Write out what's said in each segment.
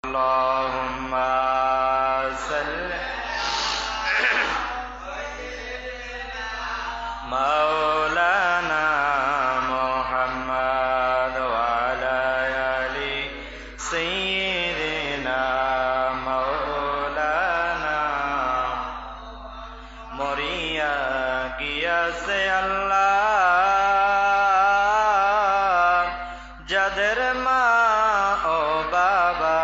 اللهم صل مولانا محمد وعلى آل سيدنا مولانا মরিয়া গিয়াছে আল্লাহ যাদের মা ও বাবা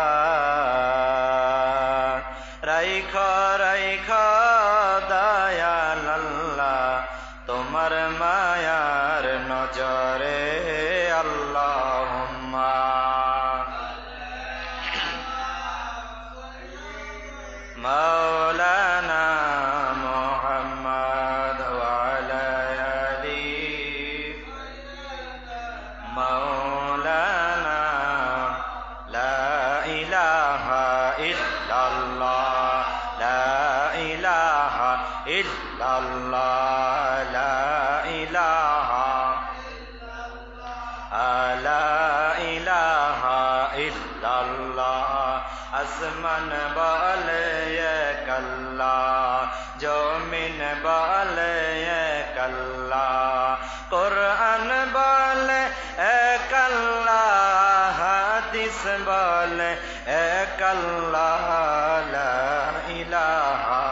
রাইখ রাইখ দয়াল আল্লাহ তোমার মায়ার নজরে আল্লাহুম্মা মাওলানা মুহাম্মদ ওয়ালা আলি মাওলানা লা ইলাহা ইল্লাল্লাহ লা ইলাহা ইল্লাল্লাহ লা ইলাহা লা ইলাহা ইল্লাল্লাহ আসমান বলে এক আল্লাহ জমিন বলে এক আল্লাহ কোরআন বলে এক আল্লাহ হাদিস বলে এক আল্লাহ লা ইলাহা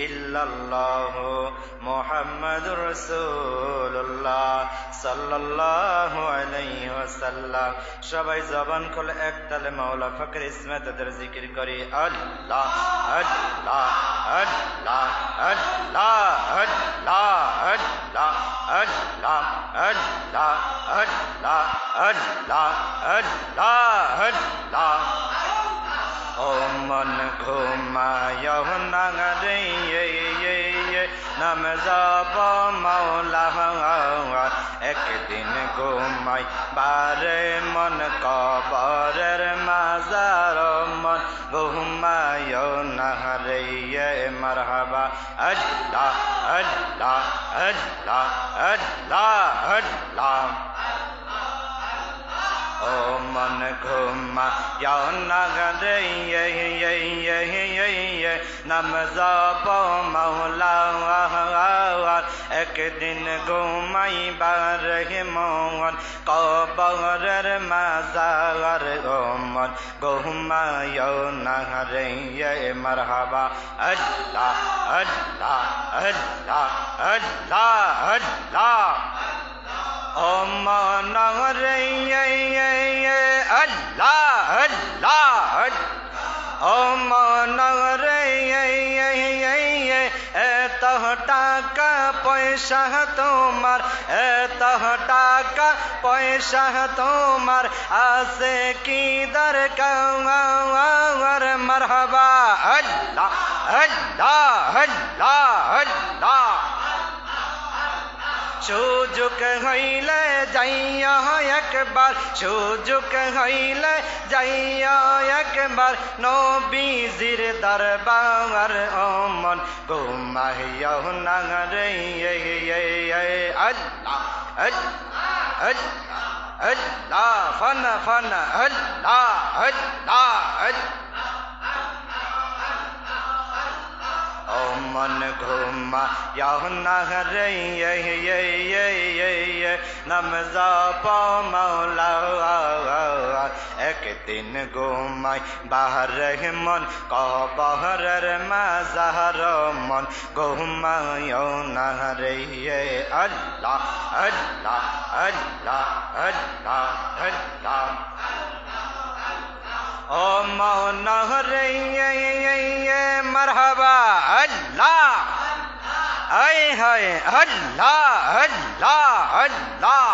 ইল্লাল্লাহ মুহাম্মাদুর রাসূলুল্লাহ সাল্লাল্লাহু আলাইহি ওয়াসাল্লাম সবাই জবান খুলে এক তালে মাওলা ফকর ইসমে তাদের জিকির করি আল্লাহ আল্লাহ আল্লাহ আল্লাহ আল্লাহ আল্লাহ আল্লাহ আল্লাহ আল্লাহ আল্লাহ আল্লাহ আল্লাহ ও মন ঘুমায় না রে নাম জপ মাওলা একদিন ঘুমাই বারে মন কবরের মাজার মন ঘুমায় না রে মারহাবা আল্লাহ আল্লাহ আল্লাহ আল্লাহ আল্লাহ ও মন ঘুমায় না রে নাম জপ মাওলা একদিন ঘুমাইবার মন কবরের মাজার মন ঘুমায় না রে মারহাবা আল্লাহ আল্লাহ আল্লাহ আল্লাহ আল্লাহ ও মন রে আল্লাহ আল্লাহ ও মন রে এত টাকা পয়সা তোমার এত টাকা পয়সা তোমার আছে কি দরকার মারহাবা আল্লাহ আল্লাহ আল্লাহ আল্লাহ সুযোগ হইলে যাইয়া একবার সুযোগ হইলে যাইয়া একবার নবীজির দরবার ও মন ঘুমাইয়া না রে আল্লাহ আল্লাহ আল্লাহ ফানা ফানা আল্লাহ আল্লাহ ও মন ঘুমায় না রে নাম জপ মাওলা একদিন ঘুমাই বাহারে মন কবরের মাজার মন ঘুমায় না রে আল্লাহ আল্লাহ আল্লাহ আল্লাহ আল্লাহ ও মন রে মারহাবা আল্লাহ আয় হায় আল্লাহ আল্লাহ আল্লাহ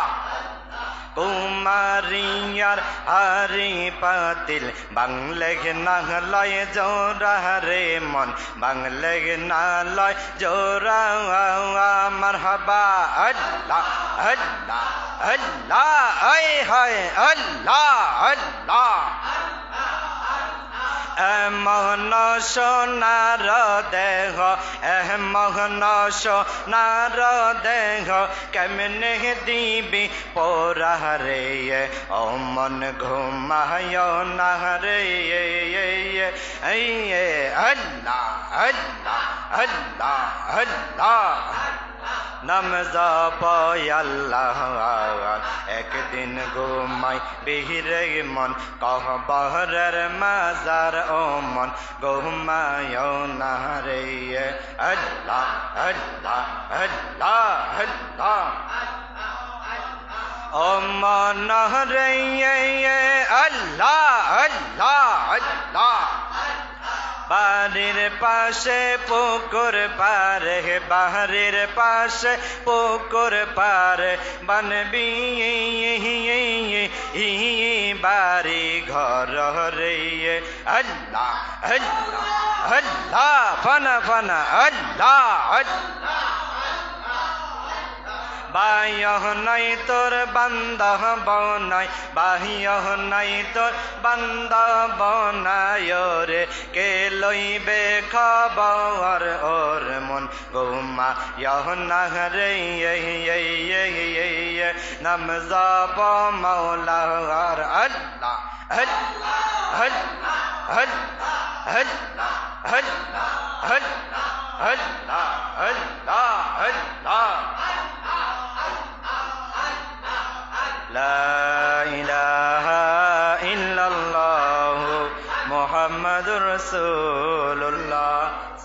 কুমারিয়ার হারি পাতিল বাংলে না লয় জোরা রে মন বাংলে না লয় জোরা মারহাবা আল্লাহ আল্লাহ আল্লাহ আয় হায় আল্লাহ আল্লাহ মোহন সোনার দেহ মোহন সোনার দেহ কেমনে দিবি পোরা রে ও মন ঘুমায় না রে আল্লাহ আল্লাহ আল্লাহ আল্লাহ নাম জপয় আল্লাহ একদিন ঘুমাই বিহিরে মন কবরের মাজার ও মন ঘুমায় না রে আল্লাহ আল্লাহ আল্লাহ আল্লাহ ও মন রে আল্লাহ আল্লাহ আল্লাহ বাড়ির পাশে পুকুর পারে বাড়ির পাশে পুকুর পারে বানবি বাড়ি ঘর রে আল্লাহ আল্লাহ আল্লাহ ফানা ফানা আল্লাহ আল্লাহ বায়হ নাই তোর বান্ধব নাই বাহ্য নাই তোর বান্ধব নাই রে কে লইবে খবর ওর মন ঘুমা না রে নাম জপ মৌলার আল্লাহ আল্লাহ আল্লাহ আল্লাহ আল্লাহ আল্লাহ আল্লাহ আল্লাহ আল্লাহ লা ইলাহা ইল্লাল্লাহু মুহাম্মাদুর রাসূলুল্লাহ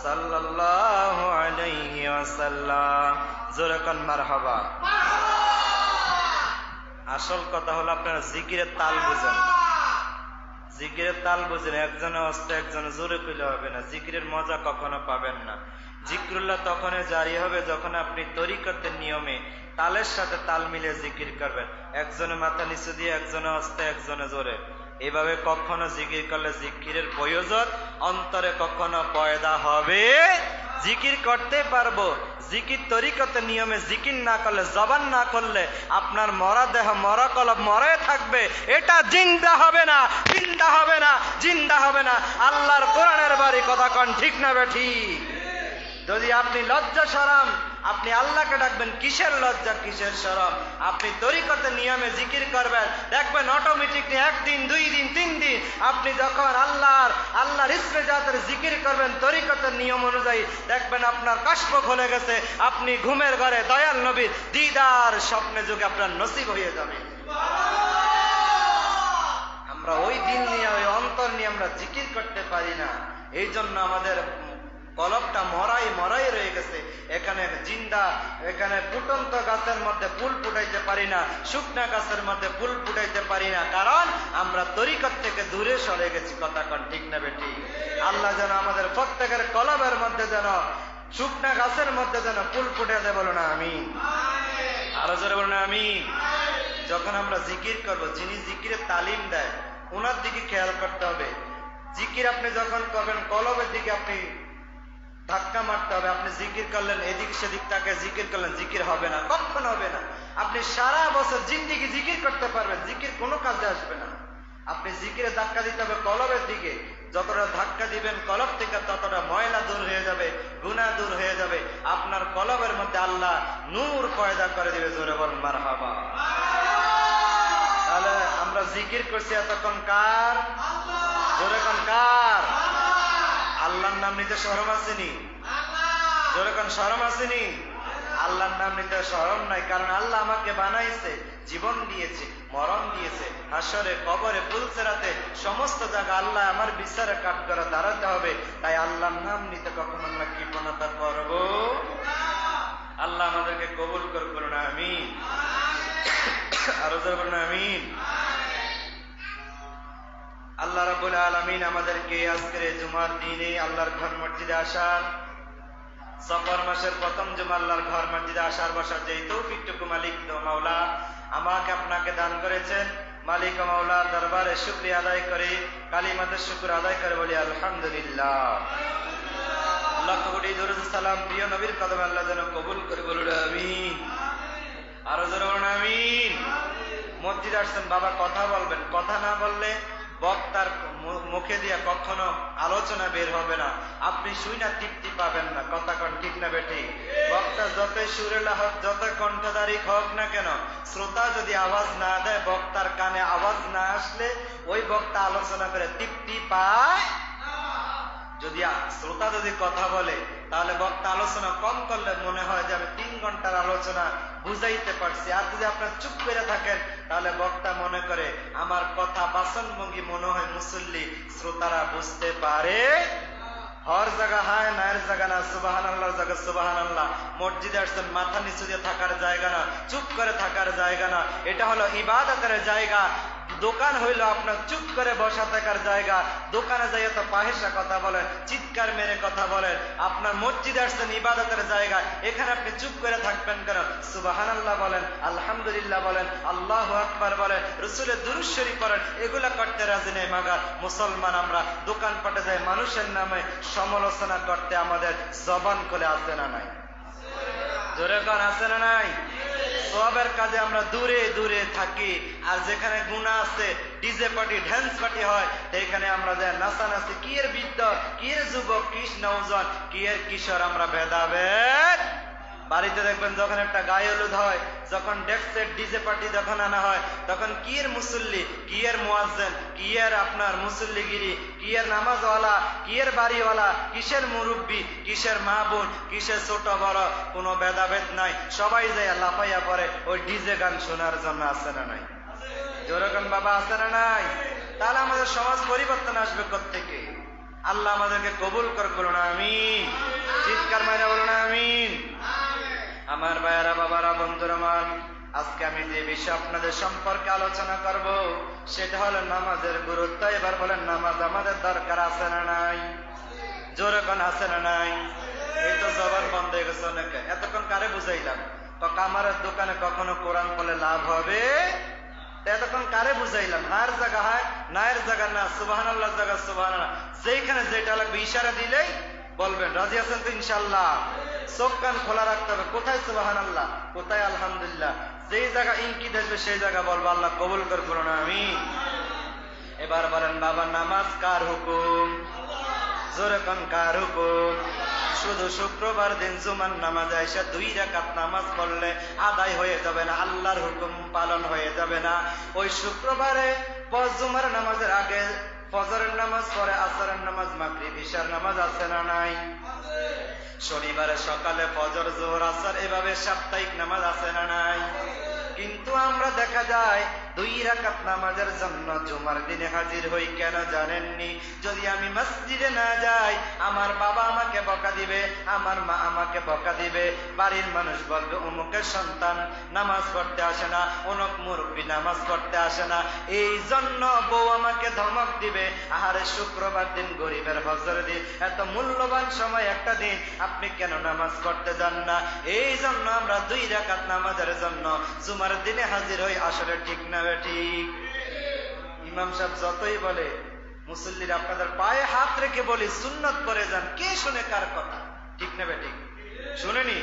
সাল্লাল্লাহু আলাইহি ওয়াসাল্লাম। জোরে কোন মারহাবা। আসল কথা হলো আপনারা জিকিরের তাল বুঝেন, জিকিরের তাল বুঝেন। একজনে অস্তে একজনে জোরে কইলে হবে না, জিকিরের মজা কখনো পাবেন না। জিকরুল্লাহ তখনই জারি হবে যখন আপনি তরিকতের নিয়মে তালের সাথে তাল মিলে জিকির করবেন। একজনে মাথা নিচু দিয়ে একজনে আস্তে একজনে জোরে, এভাবে কখনো জিকির করলে জিকিরের প্রয়োজন অন্তরে কখনো পয়দা হবে। জিকির করতে পারবো, জিকির তরিকতের নিয়মে জিকির না করলে, জবান না করলে আপনার মরা দেহ মরা কলব মরাই থাকবে। এটা জিন্দা হবে না, জিন্দা হবে না, জিন্দা হবে না। আল্লাহর কোরআনের বাড়ি কথা কন ঠিক না বেঠিক? যদি আপনি লজ্জা শরম, আপনি আল্লাহকে ডাকবেন, কিসের লজ্জা কিসের শরম? আপনি তরিকতের নিয়মে জিকির করবেন, দেখবেন অটোমেটিকলি একদিন দুই দিন তিন দিন আপনি যখন আল্লাহর ইসমে জাতের জিকির করবেন তরিকতের নিয়ম অনুযায়ী, দেখবেন আপনার কাশপ খুলে গেছে, আপনি ঘুমের ঘরে দয়াল নবীর দিদার স্বপ্নে যুগে আপনার নসিব হয়ে যাবে। আমরা ওই দিন নিয়ে ওই অন্তর নিয়ে আমরা জিকির করতে পারি না। এই জন্য আমাদের কলবটা মরাই রয়ে গেছে। এখানে জিন্দা, এখানে ফুটন্ত গাছের মধ্যে ফুল ফুটাইতে পারি না, শুকনা গাছের মধ্যে ফুল ফুটাইতে পারি না, কারণ আমরা তরিকত থেকে দূরে সরে গেছি। কথা কন ঠিক না বেটি? আল্লাহ যেন আমাদের প্রত্যেকের কলবের মধ্যে যেন শুকনা গাছের মধ্যে যেন ফুল ফুটাতে বলো না আমিন। আরো জোরে বলো না আমিন। যখন আমরা জিকির করব, যিনি জিকিরের তালিম দেয় ওনার দিকে খেয়াল করতে হবে। জিকির আপনি যখন করবেন কলবের দিকে আপনি ধাক্কা মারতে হবে। আপনি জিকির করলেন এদিক সেদিক তাকে জিকির করলেন, জিকির হবে না, কখন হবে না। আপনি সারা বছর জিন্দিগি জিকির করতে পারবেন, জিকির কোনো কাজে আসবে না। আপনি জিকিরে ধাক্কা দিতে হবে কলবের দিকে। যতটা ধাক্কা দিবেন কলব থেকে ততটা ময়লা দূর হয়ে যাবে, গুনাহ দূর হয়ে যাবে। আপনার কলবের মধ্যে আল্লাহ নূর পয়দা করে দিবে। জোরে বলেন মারহাবা। তাহলে আমরা জিকির করছি এতক্ষণ কার? জোরে কোন কার? আল্লাহর নাম নিতে শরম আসেনি? জোরে কোন শরম আসেনি? আল্লাহর নাম নিতে শরম নাই, কারণ আল্লাহ আমাকে বানাইছে, জীবন দিয়েছে, মরণ দিয়েছে, হাসরে কবরে পুলসেরাতে সমস্ত জায়গা আল্লাহ আমার বিচারে কাঠ করে দাঁড়াতে হবে। তাই আল্লাহর নাম নিতে কখন আমরা কৃপণতা করব? আল্লাহ আমাদেরকে কবুল করুন না আমিন। আরো জোরে বলুন আমিন। আল্লাহ রাব্বুল আলামিন আমাদেরকে আজকের জুমার দিনে আল্লাহর ঘর মসজিদে আসার সফর মাসের প্রথম জুমা আল্লাহর ঘর মসজিদে আসার বসার যেই তৌফিকটুকু মালিক মাওলা আমাকে আপনাকে দান করেছেন, মালিক ও মাওলার দরবারে শুকরিয়া আদায় করে কালিমাতে শুকর আদায় করে বলি আলহামদুলিল্লাহ। লাখ কোটি দরুদ সালাম প্রিয় নবীর কদমে আল্লাহ যেন কবুল করে, বলুন আমিন। আরো জোরে বলুন আমিন। মসজিদ আসছেন বাবা, কথা বলবেন, কথা না বললে বক্তার মুখে দিয়ে কখনো আলোচনা বের হবে না, আপনি শুই না তৃপ্তি পাবেন না। কথা কন ঠিক না বেঠি? বক্তা যতই সুরেলা হোক, যত কণ্ঠধারী হোক না কেন, শ্রোতা যদি আওয়াজ না দেয়, বক্তার কানে আওয়াজ না আসলে ওই বক্তা আলোচনা করে তৃপ্তি পায়। যদি শ্রোতা যদি কথা বলে, তাহলে বক্তা আলোচনা কম করলে মনে হয় যে আমি 3 ঘন্টার আলোচনা বুঝাইতে পারছি। আর যদি আপনার চুপ করে থাকেন, তাহলে বক্তা মনে করে আমার কথা বাসনভঙ্গি মনে হয় মুসল্লি শ্রোতারা বুঝতে পারে। হর জায়গা হায়, নায়ের জায়গা না, সুবহানাল্লাহর জায়গা সুবহানাল্লাহ। মসজিদে আসছেন, মাথা নিচু দিয়ে থাকার জায়গা না, চুপ করে থাকার জায়গা না, এটা হলো ইবাদতের জায়গা। দোকান হইলো আপনার চুপ করে বসা থাকার জায়গা। দোকানে যাইয়া তো পাহেসা কথা বলেন, চিৎকার মেরে কথা বলেন। আপনার মসজিদে আসছেন ইবাদতের জায়গা, এখানে আপনি চুপ করে থাকবেন কেন? সুবহানাল্লাহ বলেন, আলহামদুলিল্লাহ বলেন, আল্লাহু আকবার বলেন, রাসূলের দুরূদ শরীফ পড়েন, এগুলা করতে রাজি নেই। মাগার মুসলমান আমরা দোকানপাটে যাই, মানুষের নামে সমালোচনা করতে আমাদের জবান খুলে আসে না নাই? জোরে কর, আছে না নাই? সওয়াবের কাজে আমরা দূরে দূরে থাকি, আর যেখানে গুনাহ আছে, ডিজে পার্টি, ড্যান্স পার্টি হয়, সেইখানে আমরা যাই নাচানাচি। কি এর বৃদ্ধ, কি এর যুবক, কি নওজোয়ান, কি এর কিশোর, আমরা ভেদাভেদ। বাড়িতে দেখবেন যখন একটা গায়ে হলুদ হয়, যখন ডেক্সের ডিজে পার্টি যখন আনা হয়, তখন কি এর মুসল্লি, কি এর মুয়াজ্জিন, কি এর আপনার মুসল্লিগিরি, কি এর নামাজওয়ালা, কি এর বাড়িওয়ালা, কিসের মুরব্বী, কিসের মা বোন, কিসের ছোট বড়, কোনো ভেদাভেদ নাই। সবাই যায় লাফাইয়া পড়ে ওই ডিজে গান শোনার জন্য। আছে না নাই? যেরকম বাবা, আছে না নাই? তাহলে আমাদের সমাজ পরিবর্তন আসবে কোত্থেকে? আল্লাহ আমাদেরকে কবুল করে, বলুন আমিন। চিৎকার মাইরা বলুন আমিন। আমার ভাইয়ারা, বাবারা, বন্ধুরা আমার, আজকে আমি যে বিষয় আপনাদের সম্পর্কে আলোচনা করব, সেটা হলো নামাজের গুরুত্ব। এবার বলেন, নামাজ আমাদের দরকার আছে না নাই? জোরে কোন আছে না নাই? এই তো জবান বন্ধ হয়ে গেছে অনেকে। এতক্ষণ কারে বুঝাইলাম? কামারের দোকানে কখনো কোরআন পড়লে লাভ হবে? এতক্ষণ কারে বুঝাইলাম? হার জায়গা হায়, নায়ের জায়গা না, সুবহানাল্লাহ জায়গা সুবহানাল্লাহ। যেখানে যেটা লাগবে ইশারা দিলেই বলবেন। রাজি আছেন তো ইনশাআল্লাহ? চোখ কান খোলা রাখতে হবে। কোথায় সুবহানাল্লাহ, কোথায় আলহামদুলিল্লাহ, যেই জায়গা ইঙ্কিত আসবে সেই জায়গা বলবো। আল্লাহ কবুল করে, বলুন আমিন। এবার বলেন বাবা, নামাজ কার হুকুম? জোরে কোন কার হুকুম? শুধু শুক্রবার দিন জুমার নামাজ আইসা 2 রাকাত নামাজ পড়লে আদায় হয়ে যাবে না, আল্লাহর হুকুম পালন হয়ে যাবে না। ওই শুক্রবারে জুমার নামাজের আগে ফজরের নামাজ পড়ে, আসরের নামাজ, মাগরিব, ইশার নামাজ আছে না নাই? শনিবারে সকালে ফজর, যোহর, আসর, এভাবে সাপ্তাহিক নামাজ আছে না নাই? কিন্তু আমরা দেখা যায় 2 রাকাত নামাজের জন্য জুমার দিনে হাজির হই। কেন জানেননি? যদি আমি মসজিদে না যাই, আমার বাবা আমাকে বকা দিবে, আমার মা আমাকে বকা দিবে, বাড়ির মানুষ বলবে অমুকের সন্তান নামাজ পড়তে আসে না, অমুক মুরব্বী নামাজ পড়তে আসে না। এই জন্য বউ আমাকে ধমক দিবে। আহারে, শুক্রবার দিন, গরিবের হজর দিন, এত মূল্যবান সময় একটা দিন, আপনি কেন নামাজ পড়তে যান না? এই জন্য আমরা 2 রাকাত নামাজের জন্য জুমার দিনে হাজির হই। আসলে ঠিক না ঠিক? ইমাম সাহেব যতই বলে, মুসল্লিরা আপনাদের পায়ে হাত রেখে বলি সুন্নত করে যান, কে শুনে কার কথা? ঠিক না ঠিক? শুনেনি?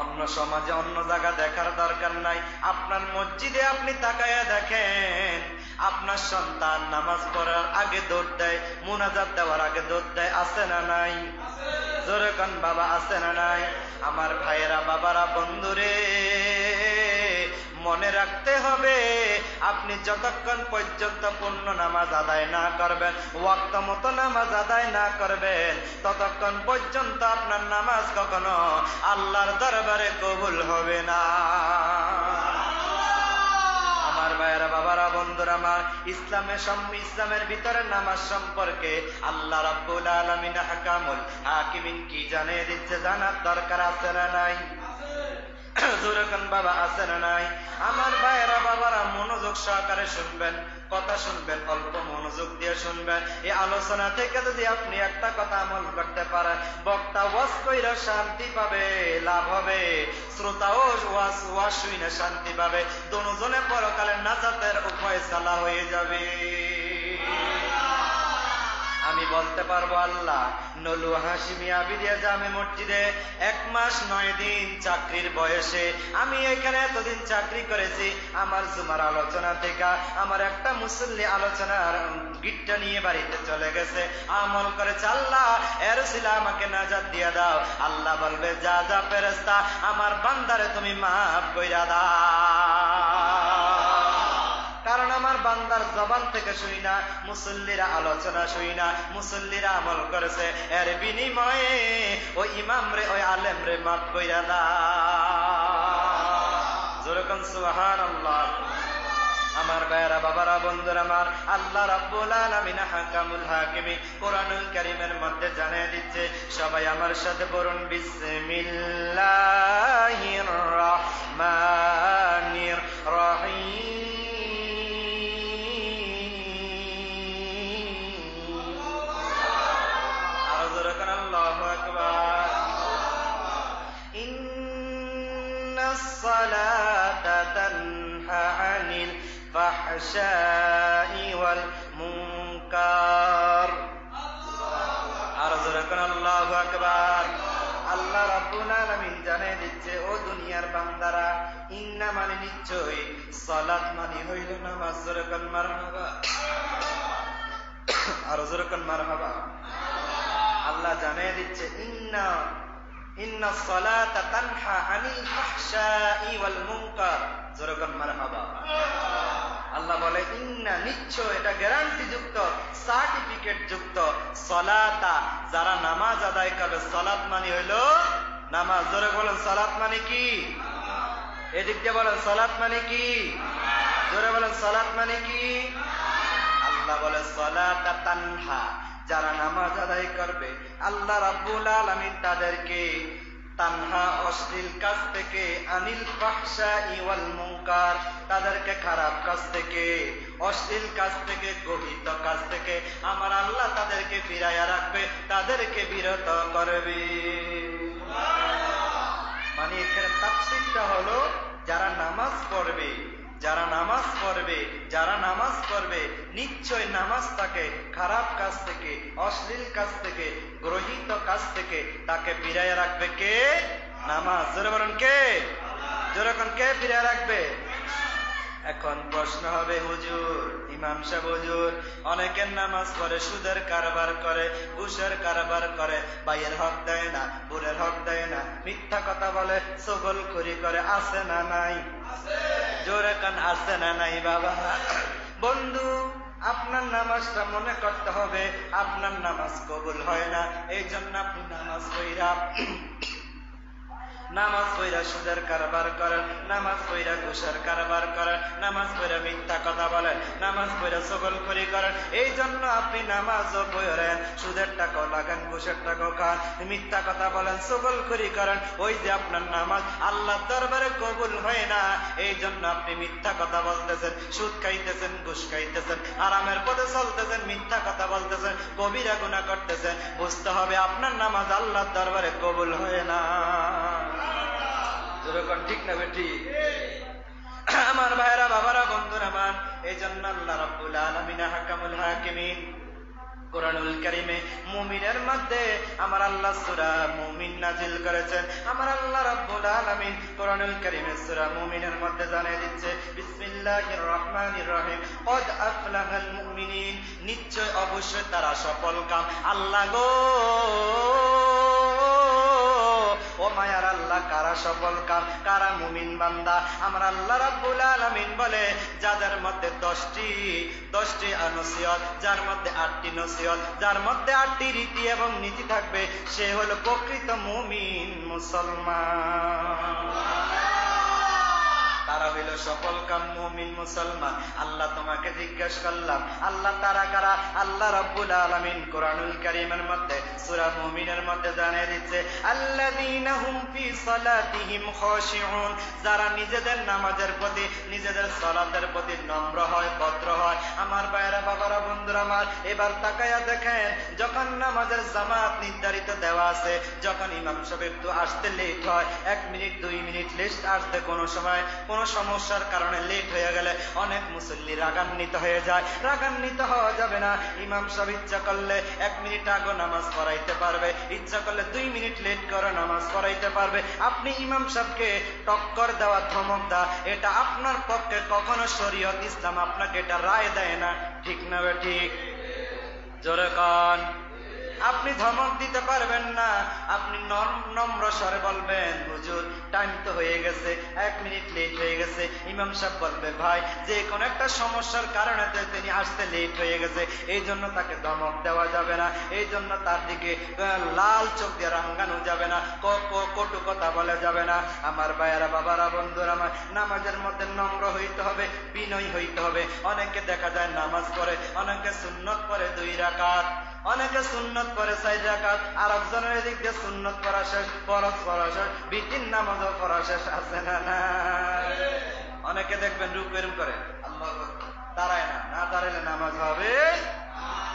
অন্য সমাজে অন্য জায়গা দেখার দরকার নাই। আপনার মসজিদে আপনি তাকায়া দেখেন, আপনার সন্তান নামাজ পড়ার আগে দৌড় দেয়, মুনাজাত দেওয়ার আগে দৌড় দেয়। আছে না নাই? জোরে কোন বাবা, আছে না নাই? আমার ভাইয়েরা, বাবারা, বন্ধুরে, মনে রাখতে হবে, আপনি যতক্ষণ পর্যন্ত পূর্ণ নামাজ আদায় না করবেন, ওয়াক্ত মতো নামাজ আদায় না করবেন, ততক্ষণ পর্যন্ত আপনার নামাজ কখনো আল্লাহর দরবারে কবুল হবে না। আমার ভাইয়েরা, বাবারা, বন্ধুরা আমার, ইসলামের ভিতরে নামাজ সম্পর্কে আল্লাহ রাব্বুল আলামিন হাকামুল হাকিমিন কি জানিয়ে দিচ্ছে, জানার দরকার আছে না নাই? যেরকম বাবা আছে না নাই? আমার ভাইয়েরা বাবারা মনোযোগ সহকারে শুনবেন, কথা শুনবেন, অল্প মনোযোগ দিয়ে শুনবেন। এই আলোচনা থেকে যদি আপনি একটা কথা আমল করতে পারেন, বক্তা ওয়াজ কইরা শান্তি পাবে, লাভ হবে, শ্রোতাও ওয়াজ শুনে শান্তি পাবে, দুজনে পরকালে নাজাতের উপায় চালা হয়ে যাবে। আমি বলতে পারবো আল্লাহ নলু হাশিমি আবিদিয়া জামে মসজিদে 1 মাস 9 দিন চাকরির বয়সে আমি এখানে এতদিন চাকরি করেছি, আমার জুমার আলোচনা থেকে আমার একটা মুসল্লি আলোচনার গিটটা নিয়ে বাড়িতে চলে গেছে, আমল করেছে, আল্লাহ এর ছিল আমাকে নাজাত দিয়া দাও। আল্লাহ বলবে যা যা ফেরেশতা আমার বান্দারে তুমি মাফ কইরা দাও। কারণ আমার বান্দার জবান থেকে শুই না, মুসল্লিরা আলোচনা শুই না, মুসল্লিরা আমল করেছে, এর বিনিময়ে ওই ইমাম রে ওই আলেম রে মাফ কইরা দাও। যেরকম সুবহানাল্লাহ। আমার ভাইয়েরা বাবারা বন্ধুরা আমার, আল্লাহ রাব্বুল আলামিন হাকামুল হাকিমিন কোরআনুল কারীমের মধ্যে জানিয়ে দিচ্ছে, সবাই আমার সাথে পড়ুন বিসমিল্লাহির রহমানির রহিম। الصلاة تنهى عن الفحشاء والمنكر। আল্লাহু আকবার। আল্লাহ রাব্বুল আলামিন জানিয়ে দিচ্ছে, ও দুনিয়ার বান্দারা, ইন্না মানে নিশ্চয়, সালাত মানে হইল নামাজ। যেরকম মারহাবা, আর যেরকম মারহাবা। আল্লাহ জানিয়ে দিচ্ছে ইন্না সালাতা তানহা আনিল ফাহশাই ওয়াল মুনকার। যেরকম মারহাবা। আল্লাহ বলে ইন্না নিশ্চয়, এটা গ্যারান্টি যুক্ত, সার্টিফিকেট যুক্ত, সালাতা যারা নামাজ আদায় করবে, সালাত মানে হইল নামাজ। জোরে বলেন সালাত মানে কি? এদিক দিয়ে বলেন সালাত মানে কি? জোরে বলেন সালাত মানে কি? আল্লাহ বলে সালাতা তানহা, যারা নামাজ আদায় করবে আল্লাহ রাব্বুল আলামিন তাদেরকে তানহা অশ্লীল কাজ থেকে, আনিল ফাহশাই ওয়াল মুনকার তাদেরকে খারাপ কাজ থেকে, অশ্লীল কাজ থেকে, গহিত কাজ থেকে আমার আল্লাহ তাদেরকে ফিরাইয়া রাখবে, তাদেরকে বিরত করবে। মানে এখানে তাফসীরটা হলো, যারা নামাজ পড়বে, যারা নামাজ পড়বে, যারা নামাজ পড়বে নিশ্চয় নামাজ তাকে খারাপ কাজ থেকে, অশ্লীল কাজ থেকে, গ্রহিত কাজ থেকে তাকে ফিরাইয়া রাখবে। কে? নামাজ। জোরে বলেন কে? জোরে কোন কে ফিরাইয়া রাখবে? এখন প্রশ্ন হবে, হুজুর, ইমাম সাহেব হুজুর, অনেকের নামাজ পড়ে সুদের কারবার করে, ঘুষের কারবার করে, ভাইয়ের হক দেয় না, বোনের হক দেয় না, মিথ্যা কথা বলে, চগলখড়ি করে, আছে না নাই? জোরে কান আছে না নাই? বাবা বন্ধু, আপনার নামাজটা মনে করতে হবে, আপনার নামাজ কবুল হয় না, এই জন্য আপনি নামাজ পড়া সুদের কারবার করেন, নামাজ পড়া ঘুষের কারবার করেন, নামাজ পড়া মিথ্যা কথা বলেন, নামাজ পড়া চগলখড়ি করেন, এই জন্য আপনি নামাজও পড়েন, সুদের টাকাও লাগান, ঘুষের টাকাও খান, মিথ্যা কথা বলেন, চগলখড়ি করেন, ওই যে আপনার নামাজ আল্লাহর দরবারে কবুল হয় না, এই জন্য আপনি মিথ্যা কথা বলতেছেন, সুদ খাইতেছেন, ঘুষ খাইতেছেন, আরামের পথে চলতেছেন, মিথ্যা কথা বলতেছেন, কবিরা গুনাহ করতেছেন। বুঝতে হবে আপনার নামাজ আল্লাহর দরবারে কবুল হয় না। ঠিক না বেটি? আমার ভাইরা বাবারা বন্ধুরা আমার, এই জন্য আল্লাহ রাব্বুল আলামিন হাকামুল হাকিমিন কোরআনুল কারীমে মুমিনের মধ্যে আমার আল্লাহ সূরা মুমিন নাজিল করেছেন। আমার আল্লাহ রাব্বুল আলামিন কোরআনুল কারীমে সূরা মুমিনের মধ্যে জানিয়ে দিচ্ছে, বিসমিল্লাহির রহমানির রহিম, কদ আফলাহাল মুমিনিন, নিশ্চয় অবশ্যই তারা সফল কাম। আল্লাহ গো, ও মায়ার আল্লাহ, কারা সফল কাম, কারা মুমিন বান্দা? আমার আল্লাহ রাব্বুল আলামিন বলে, যাদের মধ্যে 10টি নসিহত, যার মধ্যে 8টি নসিহত, যার মধ্যে 8টি রীতি এবং নীতি থাকবে, সে হলো প্রকৃত মুমিন মুসলমান। তারা হইল সফল কাম মুমিন মুসলমান। আল্লাহ তোমাকে জিজ্ঞেস করলাম, আল্লাহ তারা কারা? আল্লাহ রাব্বুল আলামিন কোরআনুল কারীমের মধ্যে সূরা মুমিনের মধ্যে জানিয়ে দিচ্ছে, আল্লাযীনা হুম ফি সালাতিহিম খাশিউন, যারা নিজেদের নামাজের প্রতি, নিজেদের সালাতের প্রতি নম্র হয়, ভদ্র হয়। আমার ভাইয়েরা, বাবারা, বন্ধুরা আমার, এবার তাকায়া দেখেন, যখন নামাজের জামাত নির্ধারিত দেওয়া আছে, যখন ইমাম সাহেব একটু আসতে লেট হয়, 1 মিনিট 2 মিনিট লেট আসতে কোনো সময় কোনো সমস্যার কারণে লেট হয়ে গেলে অনেক মুসল্লি রাগান্বিত হয়ে যায়। রাগান্বিত হওয়া যাবে না। ইমাম সাহেব ইচ্ছা করলে 1 মিনিট আগে নামাজ পড়াইতে পারবে, ইচ্ছা করলে 2 মিনিট লেট করে নামাজ পড়াইতে পারবে। আপনি ইমাম সাহেবকে টক্কর দেওয়া, ধমক দেওয়া, এটা আপনার পক্ষে কখনো শরীয়ত ইসলাম আপনাকে এটা রায় দেয় না। ঠিক না বে ঠিক? জোরে কান। আপনি ধমক দিতে পারবেন না। আপনি নম্র স্বরে বলবেন, হুজুর টাইম তো হয়ে গেছে, 1 মিনিট লেট হয়ে গেছে। ইমাম সাহেব বলবে, ভাই যে কোনো একটা সমস্যার কারণে তিনি আসতে লেট হয়ে গেছে, এই জন্য তাকে ধমক দেওয়া যাবে না, এই জন্য তার দিকে লাল চোখ দিয়ে রাঙ্গানো যাবে না, কটু কথা বলা যাবে না। আমার ভাইয়েরা, বাবারা, বন্ধুরা আমার, নামাজের মধ্যে নম্র হইতে হবে, বিনয় হইতে হবে। অনেকে দেখা যায় নামাজ পড়ে, অনেকে সুন্নত পড়ে 2 রাকাত, অনেকে সুন্নত পড়ে 4 রাকাত, আর একজনের দিক দিয়ে সুন্নত পড়া শেষ, ফরজ পড়া শেষ, বিতির নামাজও পড়া শেষ, আছে না না? অনেকে দেখবেন রুকু এরকম করে, আল্লাহু আকবার, দাঁড়ায় না, না দাঁড়াইলে নামাজ হবে।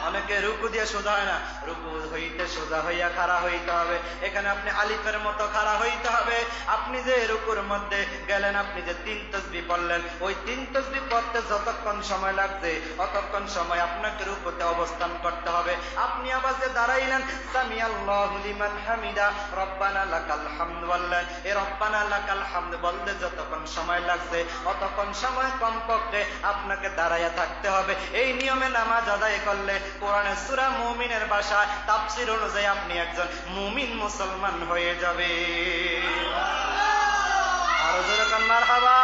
অনেকে রুকু দিয়ে সোজা হয় না, রুকু হইতে সোজা হইয়া খাড়া হইতে হবে। এখানে আপনি আলিফের মতো খাড়া হইতে হবে। আপনি যে রুকুর মধ্যে গেলেন, আপনি যে 3 তাসবিহ পড়লেন, ওই 3 তাসবিহ পড়তে যতক্ষণ সময় লাগছে অতক্ষণ সময় আপনাকে রুকুতে অবস্থান করতে হবে। আপনি আবার যে দাঁড়াইলেন, সামিআল্লাহু লিমান হামিদা, রব্বানা লাকাল হামদ বললেন, এই রব্বানা লাকাল হামদ বলতে যতক্ষণ সময় লাগছে অতক্ষণ সময় কমপক্ষে আপনাকে দাঁড়াইয়া থাকতে হবে। এই নিয়মে নামাজ আদায় করলে কোরআনের সূরা মুমিনের ভাষায় তাফসীর অনুযায়ী আপনি একজন মুমিন মুসলমান হয়ে যাবে। আরো জোরে কান মারহাবা।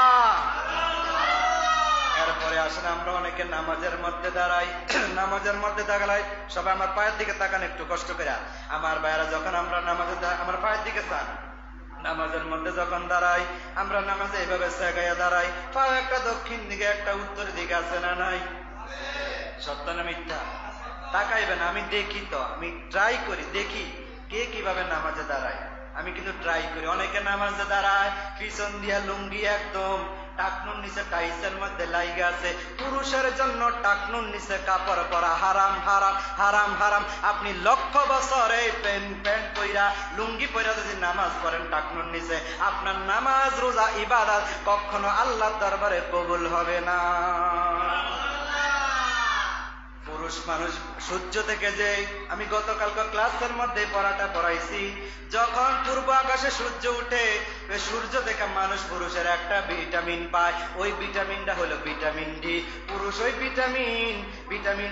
এরপরে আসলে আমরা অনেকে নামাজের মধ্যে দাঁড়াই, নামাজের মধ্যে দাঁড়াই, সবাই আমার পায়ের দিকে তাকান একটু কষ্ট করে। আমার ভাইয়েরা, যখন আমরা নামাজে আমার পায়ের দিকে তাকান, নামাজের মধ্যে যখন দাঁড়াই, আমরা নামাজে এইভাবে সেগাইয়া দাঁড়াই, পা একটা দক্ষিণ দিকে একটা উত্তর দিকে, আছে না নাই? সত্য না মিথ্যা? তাকাইবেন, আমি দেখি তো, আমি ট্রাই করি, দেখি কে কিভাবে নামাজে দাঁড়ায়। আমি কিন্তু ট্রাই করি। অনেকে নামাজে দাঁড়ায় পিছন দিয়া লুঙ্গি একদম টাকনুর নিচে টাইসের মধ্যে লাইগা আছে। পুরুষের জন্য টাকনুর নিচে কাপড় পরা হারাম, হারাম, হারাম, হারাম। আপনি লক্ষ বছর এই প্যান্ট পইরা, লুঙ্গি পইরা যদি নামাজ পড়েন টাকনুর নিচে, আপনার নামাজ, রোজা, ইবাদত কখনো আল্লাহর দরবারে কবুল হবে না। পুরুষ মানুষ সূর্য থেকে যে, আমি গতকালকে ক্লাসের মধ্যে পড়াটা পড়াইছি, যখন পূর্ব আকাশে সূর্য উঠে, সূর্য থেকে মানুষ, পুরুষের একটা ভিটামিন পায়, ওই ভিটামিনটা হলো ভিটামিন ডি। পুরুষ ওই ভিটামিন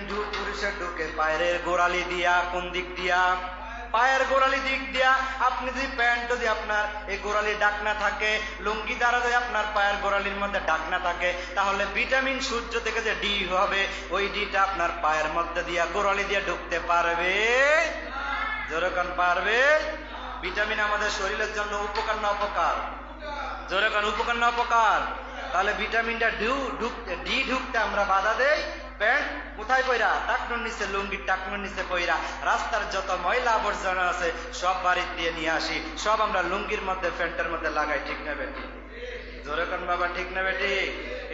ডি পুরুষের ঢুকে পায়ের গোড়ালি দিয়া। কোন দিক দিয়া? পায়ের গোড়ালি দিক দিয়া। আপনি যদি প্যান্ট, যদি আপনার এই গোড়ালি ডাকনা থাকে, লুঙ্গি দ্বারা যদি আপনার পায়ের গোড়ালির মধ্যে ডাকনা থাকে, তাহলে ভিটামিন সূর্য থেকে যে ডি হবে, ওই ডিটা আপনার পায়ের মধ্যে দিয়া, গোড়ালি দিয়ে ঢুকতে পারবে? যেরকম পারবে। ভিটামিন আমাদের শরীরের জন্য উপকার না অপকার? যেরকম উপকার না অপকার? তাহলে ভিটামিনটা ডি ঢুকতে আমরা বাধা দেই। প্যান্ট কোথায় পইরা? টাকনুর নিচে, লুঙ্গির টাকনুর নিচে পইরা। রাস্তার যত ময়লা আবর্জনা আছে সব বাড়ি দিয়ে নিয়ে আসি, সব আমরা লুঙ্গির মধ্যে, প্যান্টের মধ্যে লাগাই। ঠিক না বেটি? জোরে কান বাবা, ঠিক না বেটি?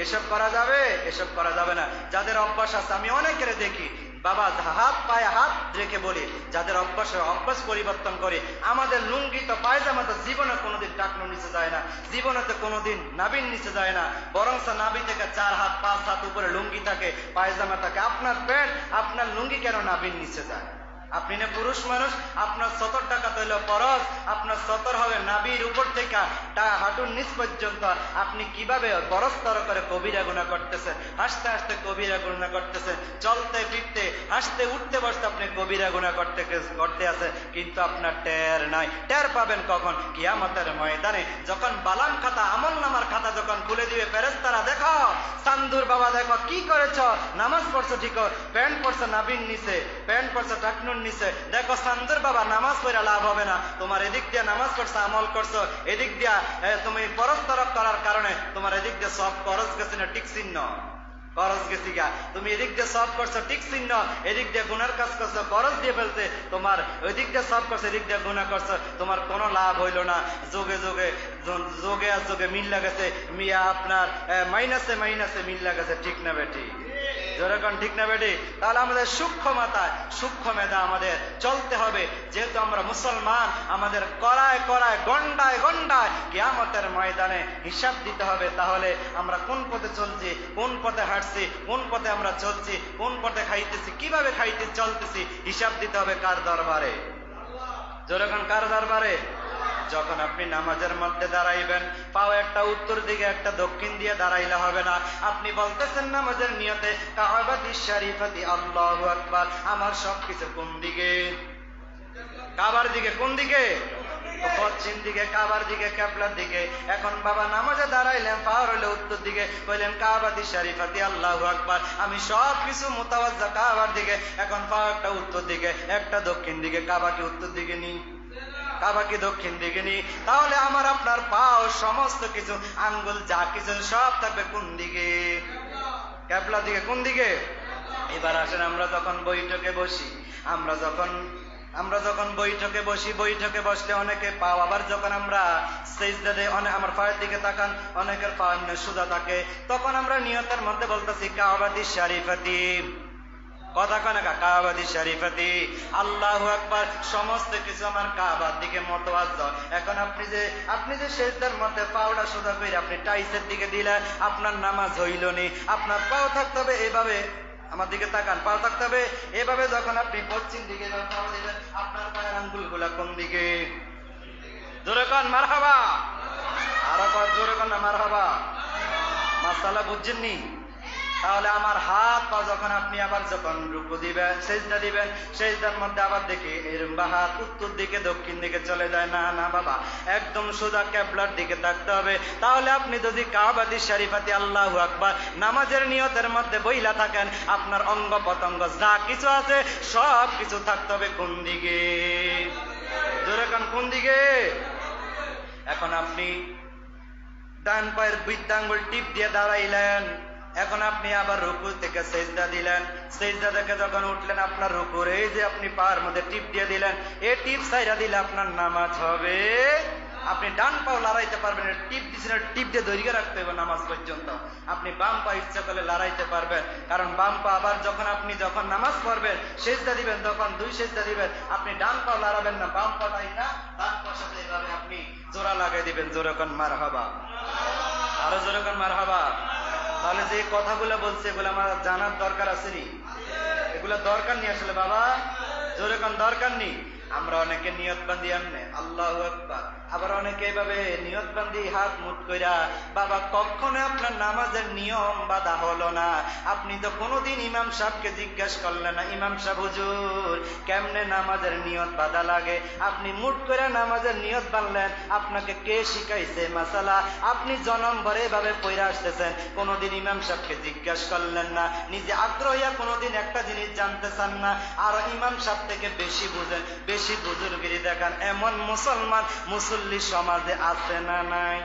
এসব করা যাবে? এসব করা যাবে না। যাদের অভ্যাস আছে, আমি অনেকের দেখি, বাবা হাত পায়ে হাত রেখে বলি, যাদের অভ্যাস পরিবর্তন করে। আমাদের লুঙ্গি তো, পায়জামা তো জীবনে কোনোদিন টাকনুর নিচে যায় না, জীবনে তো কোনোদিন নাভির নিচে যায় না, বরং নাভি থেকে 4 হাত 5 হাত উপরে লুঙ্গি থাকে, পায়জামা থাকে। আপনার প্যান্ট, আপনার লুঙ্গি কেন নাভির নিচে যায়? আপনি না পুরুষ মানুষ, আপনার 70 টাকা তৈল ফরজ, আপনার 70 হবে নাভির উপর থেকে হাঁটুর নিচ পর্যন্ত। আপনি কিভাবে বরস্তর করে কবিরা গুনাহ করতেছেন? হাসতে হাসতে কবিরা গুনাহ করতেছেন, চলতে ফিরতে, হাসতে উঠতে বসতে আপনি কবিরা গুনাহ করতে আছে, কিন্তু আপনার টের নাই। টের পাবেন কখন? কিয়ামতের ময়দানে, যখন বালাম খাতা, আমল নামার খাতা যখন খুলে দিবে ফেরেশতারা, দেখো সান্দুর বাবা, দেখো কি করেছ, নামাজ পড়ছো ঠিক, প্যান্ট পড়ছো নাভির নিচে, প্যান্ট পড়ছো টাকনুর নিচে, দেখো সান্দুর বাবা নামাজ পড়া লাভ হবে না, তোমার এদিক দিয়ে নামাজ পড়ছো, আমল করছো, এদিক দিয়া তুমি ফরজ তরক করার কারণে তোমার এদিক দিয়ে সব খরচ গেছে না টিক চিহ্ন খরচ গেছি গা, তুমি এদিক দিয়ে সব করছো টিক চিহ্ন, এদিক দিয়ে গুনার কাজ করছো খরচ দিয়ে ফেলতে, তোমার ওই দিক দিয়ে সব করছো এদিক দিয়ে গুনাহ করছো, তোমার কোনো লাভ হইলো না। যোগে যোগে যোগে আর যোগে মিল লাগেছে, মিয়া আপনার মাইনাসে মাইনাসে মিল লাগেছে, ঠিক না বেটি? যেরকম ঠিক না বেটি? তাহলে আমাদের সূক্ষ্ম মাথায় সূক্ষ্ম মেধা আমাদের চলতে হবে, যেহেতু আমরা মুসলমান, আমাদের করায় করায় গন্ডায় গন্ডায় কিয়ামতের ময়দানে হিসাব দিতে হবে। তাহলে আমরা কোন পথে চলছি, কোন পথে হাঁটছি, কোন পথে আমরা চলছি, কোন পথে খাইতেছি, কিভাবে খাইতে চলতেছি, হিসাব দিতে হবে কার দরবারে? যেরকম কার দরবারে? যখন আপনি নামাজের মধ্যে দাঁড়াইবেন, পাও একটা উত্তর দিকে একটা দক্ষিণ দিয়ে দাঁড়াইলে হবে না। আপনি বলতেছেন নামাজের নিয়তে কাবাতি শরীফাতি আল্লাহু আকবার, আমার সবকিছু কোন দিকে? কাবার দিকে। কোন দিকে? পশ্চিম দিকে, কাবার দিকে, কিবলার দিকে। এখন বাবা নামাজে দাঁড়াইলেন, পা হইল উত্তর দিকে, কইলেন কাবাতি শরীফাতি আল্লাহু আকবার, আমি সব কিছু মুতাওয়াজ্জা কাবার দিকে। এখন পা একটা উত্তর দিকে একটা দক্ষিণ দিকে, কাবা কি উত্তর দিকে নি? কাবা কি দক্ষিণ দিকে নি? তাহলে আমার আপনার পাও সমস্ত কিছু আঙ্গুল যা কিছু সব থাকবে কোন দিকে? কিবলার দিকে। কোন দিকে? এবার আসেন, আমরা যখন বৈঠকে বসি, আমরা যখন বৈঠকে বসি, বৈঠকে বসলে অনেকে পাও, আবার যখন আমরা সিজদা দেই, আমার পায়ের দিকে তাকান, অনেকের পা এমনি সোজা থাকে, তখন আমরা নিয়তের মধ্যে বলতেছি কাবাতি শরীফাতি, কথা কয় না, কাবাতি শরীফাতি আল্লাহু আকবার, সমস্ত কিছু আমার কাবার দিকে মতওয়াজ্জা। এখন আপনি যে সিজদার মধ্যে পাওটা সোজা করে আপনি টাইসের দিকে দিলেন, আপনার নামাজ হইল নি। আপনার পাও থাকতে হবে এভাবে, আমার দিকে তাকান, পাও থাকতে হবে এভাবে। যখন আপনি পশ্চিম দিকে পাও দিবেন, আপনার পায়ের আঙ্গুলগুলা কোন দিকে? জোরে কন মারহাবা, আরো কর জোরে কন না মারহাবা। মাসালা বুঝছেননি? তাহলে আমার হাত পা যখন আপনি আবার যখন রুকু দিবেন, সেজদা দিবেন, সেজদার মধ্যে আবার দেখি এরম বা হাত উত্তর দিকে দক্ষিণ দিকে চলে যায় না, না বাবা, একদম সোজা কিবলার দিকে থাকতে হবে। তাহলে আপনি যদি কাবাতি শরীফাতি আল্লাহু আকবার নামাজের নিয়তের মধ্যে বইলা থাকেন, আপনার অঙ্গ প্রত্যঙ্গ যা কিছু আছে সব কিছু থাকতে হবে কোন দিকে? জোরে কান, কোন দিকে? এখন আপনি ডান পায়ের বৃদ্ধাঙ্গুল টিপ দিয়ে দাঁড়াইলেন, এখন আপনি আবার রুকু থেকে সেজদা দিলেন, সেজদা থেকে যখন উঠলেন আপনার রুকুর এই যে আপনি পায়ের মধ্যে টিপ দিয়ে দিলেন, এই টিপ ছাইরা দিলে আপনার নামাজ হবে। আপনি ডান পাও লড়াইতে পারবেন, টিপ দিচ্ছেন, টিপ দিয়ে দৈর্ঘ্য রাখতে হবে নামাজ পর্যন্ত। আপনি বাম পা ইচ্ছা করলে লড়াইতে পারবেন, কারণ বাম পা আবার যখন নামাজ পড়বেন, সেজদা দিবেন, তখন দুই সেজদা দিবেন, আপনি ডান পাও লড়াবেন না, বাম পাটাই না ডান পার সাথে এইভাবে আপনি জোড়া লাগাই দিবেন। জোরে কোন মারহাবা, আরো জোরে কোন মারহাবা। তাহলে যে কথাগুলো বলছে এগুলো আমার জানার দরকার আছে নি? এগুলো দরকার নেই আসলে বাবা, জোরে কোন দরকার নেই। আমরা অনেকে নিয়ত বান্ধি এমনি আল্লাহু আকবার, আবার অনেকে এইভাবে নিয়ত বান্ধি হাত মুঠ কইরা। বাবা কখনো আপনার নামাজের নিয়ম বাঁধা হলো না। আপনি তো কোনোদিন ইমাম সাহেবকে জিজ্ঞেস করলেন না, ইমাম সাহেব হুজুর কেমনে নামাজের নিয়ত বাঁধা লাগে? আপনি মুঠ করে নামাজের নিয়ত বাঁধলেন, আপনাকে কে শিখাইছে মাসালা? আপনি জনম ভরে এভাবে পড়ে আসতেছেন, কোনোদিন ইমাম সাহেবকে জিজ্ঞেস করলেন না, নিজে আগ্রহিয়া কোনোদিন একটা জিনিস জানতে চান না, আর ইমাম সাহেব থেকে বেশি বুঝেন, বেশি বুজুর্গিরি দেখান। এমন মুসলমান মুসল্লি সমাজে আছে না নাই?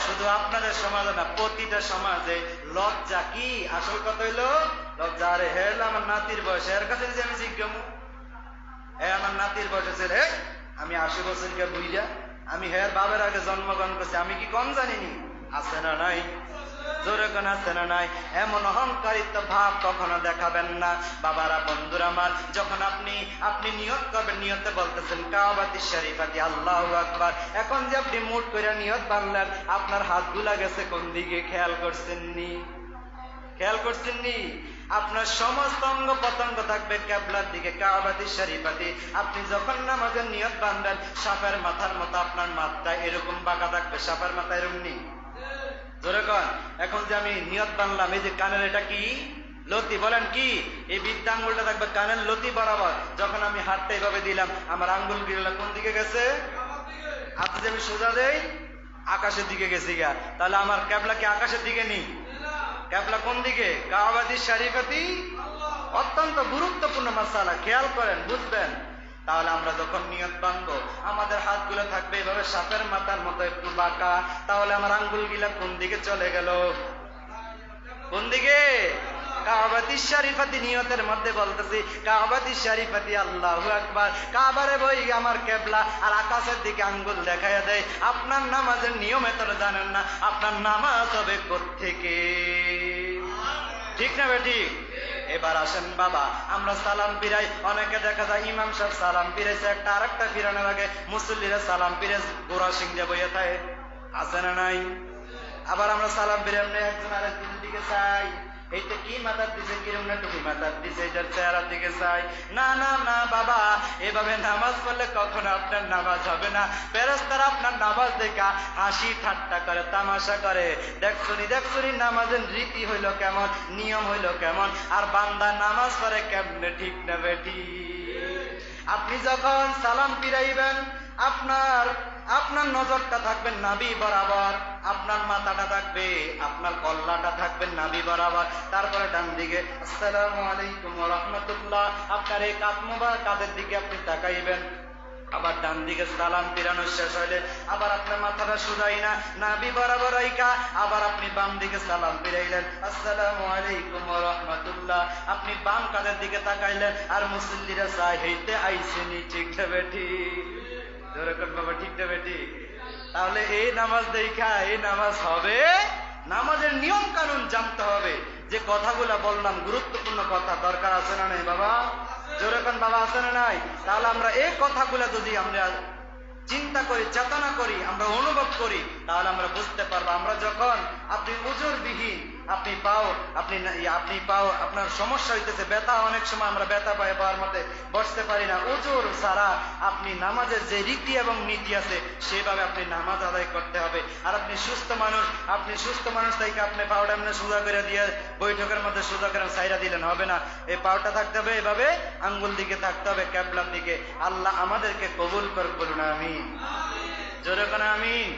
শুধু আপনাদের সমাজে না, প্রতিটা সমাজে। লজ্জা কি? আসল কথা হইলো লজ্জা। আরে হে আমার নাতির বয়সে, এর কাছে যে আমি জিজ্ঞামু, আমার নাতির বয়সে রে, আমি 80 বছরকে বুঝা, আমি হের বাবের আগে জন্মগ্রহণ করছি, আমি কি কম জানিনি? আছে না নাই? জোরে কোন আছে না নাই? এমন অহংকারিত ভাব কখনো দেখাবেন না বাবারা, বন্ধুরা আমার। যখন আপনি নিয়ত করবেন, নিয়তে বলতেছেন কাবাতি শরীফাতি আল্লাহু আকবার। এখন যে আপনি মুঠ করে নিয়ত বাঁধলেন, আপনার হাতগুলা গেছে কোন দিকে? খেয়াল করছেননি? খেয়াল করছেননি? আপনার সমস্ত অঙ্গ প্রত্যঙ্গ থাকবে কিবলার দিকে, কাবাতি শরীফাতি। আপনি যখন নামাজের নিয়ত বাঁধবেন, সাপের মাথার মতো আপনার মাথা এরকম বাঁকা থাকবে, সাপের মাথা এরকম নেই। জোরে কন। এখন যে আমি নিয়ত বানলাম, এই যে কানের এটা কি? লতি। বলেন কি? এই বৃদ্ধা আঙ্গুলটা থাকবে কানের লতি বরাবর। যখন আমি হাতটা এইভাবে দিলাম, আমার আঙ্গুল গিলা কোন দিকে গেছে? হাতে যে আমি সোজা দেই, আকাশের দিকে গেছি গা। তাহলে আমার কিবলা কি আকাশের দিকে নেই? কিবলা কোন দিকে? কাবাতি শরীফাতি অত্যন্ত গুরুত্বপূর্ণ মাসালা, খেয়াল করেন, বুঝবেন। তাহলে আমরা যখন নিয়ত বাঁধবো, আমাদের হাতগুলো থাকবে এভাবে সাপের মাথার মতো একটু বাঁকা। তাহলে আমার আঙ্গুলগুলা কোন দিকে চলে গেল? কোন দিকে? কাবাতি শরীফাতি নিয়তের মধ্যে বলতেছি, কাবাতি শরীফাতি আল্লাহু আকবার। কাবারে বই আমার কেবলা, আর আকাশের দিকে আঙ্গুল দেখাইয়া দেয়। আপনার নামাজের নিয়ম এত জানেন না, আপনার নামাজ হবে কোত্থেকে? ঠিক না বেঠিক? এবার আসেন বাবা, আমরা সালাম ফিরাই। অনেকে দেখা যায় ইমাম সাহেব সালাম ফিরাইছে, একটা আরেকটা ফিরানোর আগে মুসল্লিরা সালাম ফিরে গোড়া সিং দিয়ে বইয়ে থাকে, আছে না নাই? আবার আমরা সালাম ফিরে এমনি একজন আরেকজনের দিকে চাই, এইটা কি মাথার দিছে, কিরম না টুপি মাথার দিছে, এটার চেহারার দিকে চাই। না না না বাবা, এভাবে নামাজ পড়লে কখনো আপনার নামাজ হবে না। ফেরেশতারা আপনার নামাজ দেখা হাসি ঠাট্টা করে, তামাশা করে। দেখছুনি নামাজের রীতি হইল কেমন, নিয়ম হইল কেমন, আর বান্দা নামাজ পড়ে কেমনে, ঠিক না বেটি? আপনি যখন সালাম ফিরাইবেন, আপনার নজরটা থাকবে নাভি বরাবর, আপনার মাথাটা থাকবে, আপনার কল্লাটা থাকবে নাভি বরাবর। তারপরে ডান দিকে আসসালামু আলাইকুম ওয়া রাহমাতুল্লাহ, আপনার এই কাঁধ মোবারক কাঁধের দিকে আপনি তাকাইবেন। আবার ডান দিকে সালাম ফিরানো শেষ হইলে আবার আপনার মাথাটা সোজাই না, নাভি বরাবর রাইখা আবার আপনি বাম দিকে সালাম ফিরাইলেন, আসসালামু আলাইকুম ওয়া রাহমাতুল্লাহ। আপনি বাম কাঁধের দিকে তাকাইলেন, আর মুসল্লিরা চাই হইতে আইসেনি, ঠিক না বেটি? যেরকম বাবা, ঠিক না বেটি? তাহলে এই নামাজ দেখা এই নামাজ হবে? নামাজের নিয়ম কানুন জানতে হবে। যে কথাগুলা বললাম গুরুত্বপূর্ণ কথা, দরকার আছে না নাই বাবা? যেরকম বাবা, আছে না নাই? তাহলে আমরা এই কথাগুলা যদি আমরা চিন্তা করি, চেতনা করি, আমরা অনুভব করি, তাহলে আমরা বুঝতে পারবো। আমরা যখন আপনি উজুরবিহীন, আপনি পাও আপনার সমস্যা হইতেছে, ব্যথা, অনেক সময় আমরা ব্যথা পাই, পাওয়ার মধ্যে বসতে পারি না, উজুর ছাড়া আপনি নামাজের যে রীতি এবং নীতি আছে সেভাবে আপনি নামাজ আদায় করতে হবে। আর আপনি সুস্থ মানুষ থেকে আপনি পাওটা এমনি সোজা করে দিয়ে বৈঠকের মধ্যে সোজা করে সাইরা দিলেন হবে না। এই পাওটা থাকতে হবে এভাবে, আঙ্গুল দিকে থাকতে হবে কেবলার দিকে। আল্লাহ আমাদেরকে কবুল করে, বলুন আমিন। জোরে করে আমিন।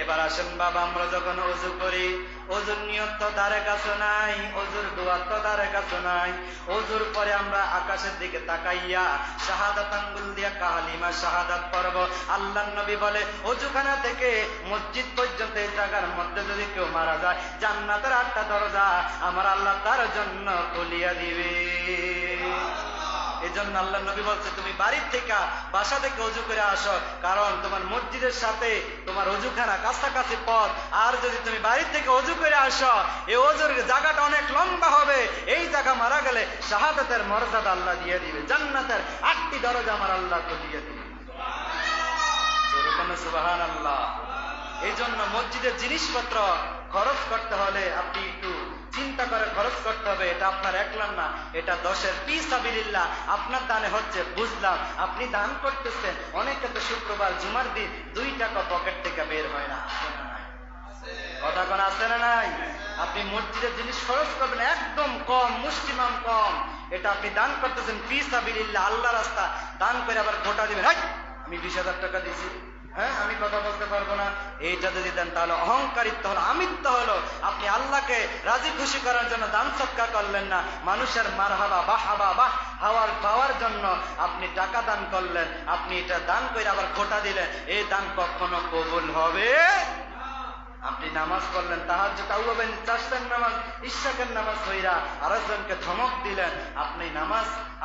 এবার আসেন বাবা, আমরা যখন ওযু করি, ওযুর নিয়ত তো ধারে কাছে নাই, ওযুর দোয়া তো ধারে কাছে নাই। ওযুর পরে আমরা আকাশের দিকে তাকাইয়া শাহাদাত আঙ্গুল দিয়া কালিমা শাহাদাত পড়ব। আল্লাহর নবী বলে, ওযুখানা থেকে মসজিদ পর্যন্ত এই জায়গার মধ্যে যদি কেউ মারা যায়, জান্নাতের 8টা দরজা আমার আল্লাহ তার জন্য খুলিয়া দিবে। এই জন্য আল্লাহ নবী বলছে, তুমি বাড়ির থেকে, বাসা থেকে ওযু করে আসো, কারণ তোমার মসজিদের সাথে তোমার ওযুখানা কাছাকাছি পথ। আর যদি তুমি বাড়ির থেকে ওযু করে আসো, এই ওযুর জায়গাটা অনেক লম্বা হবে, এই জায়গা মারা গেলে শাহাদাতের মর্যাদা আল্লাহ দিয়ে দিবে, জান্নাতের 8টি দরজা আমার আল্লাহ খুলিয়ে দিবে। সুবহানাল্লাহ। এই জন্য মসজিদের জিনিসপত্র খরচ করতে হলে আপনি একটু চিন্তা করে খরচ করতে হবে। এটা আপনার একলার না, এটা 10-এর ফি সাবিলিল্লাহ। আপনার দানে হচ্ছে, বুঝলাম আপনি দান করতেছেন। অনেকে তো শুক্রবার জুমার দিন 2 টাকা পকেট থেকে বের হয় না, কথা কোন আছে না নাই? আপনি মসজিদের জিনিস খরচ করবেন একদম কম, মুষ্টিমাম কম। এটা আপনি দান করতেছেন ফি সাবিলিল্লাহ, আল্লাহ রাস্তা। দান করে আবার গোটা দিবেন, আমি 20,000 টাকা দিছি, হ্যাঁ আমি কথা বলতে পারবো না, এইটা যদি দেন তাহলে অহংকারিত্ব হলো, আমিত্ব হলো। আপনি আল্লাহকে রাজি খুশি করার জন্য দান সৎকার করলেন না, মানুষের মারহাবা বাহাবা বাহ হাওয়ার পাওয়ার জন্য আপনি টাকা দান করলেন। আপনি এটা দান করে আবার খোটা দিলেন, এই দান কখনো কবুল হবে? আপনি নামাজ পড়লেন, তাহাজ্জুদ, আউয়াবেন, চাষের নামাজ, ইশরাকের নামাজ হইরা আরেকজনকে ধমক দিলেন,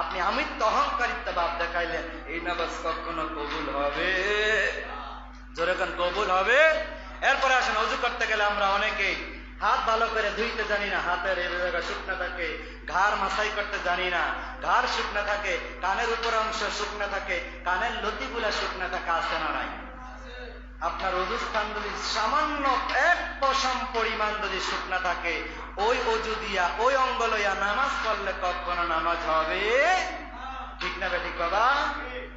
আপনি আমিত্ব অহংকারিত্ব ভাব দেখাইলেন, এই নামাজ কখনো কবুল হবে? যেরকম কবুল হবে। এরপরে আসেন, ওযু করতে গেলে আমরা অনেকেই হাত ভালো করে ধুইতে জানি না, হাতের এই জায়গা শুকনো থাকে, ঘাড় মাসাই করতে জানি না, ঘাড় শুকনো থাকে, কানের উপর অংশ শুকনো থাকে, কানের লতিগুলা শুকনো থাকে, আছে না নাই? আপনার ওযুস্থান যদি সামান্য 1% পরিমাণ যদি শুকনা থাকে, ওই ওযু দিয়া ওই অঙ্গ লইয়া নামাজ পড়লে কখনো নামাজ হবে? ঠিক না বেঠিক বাবা?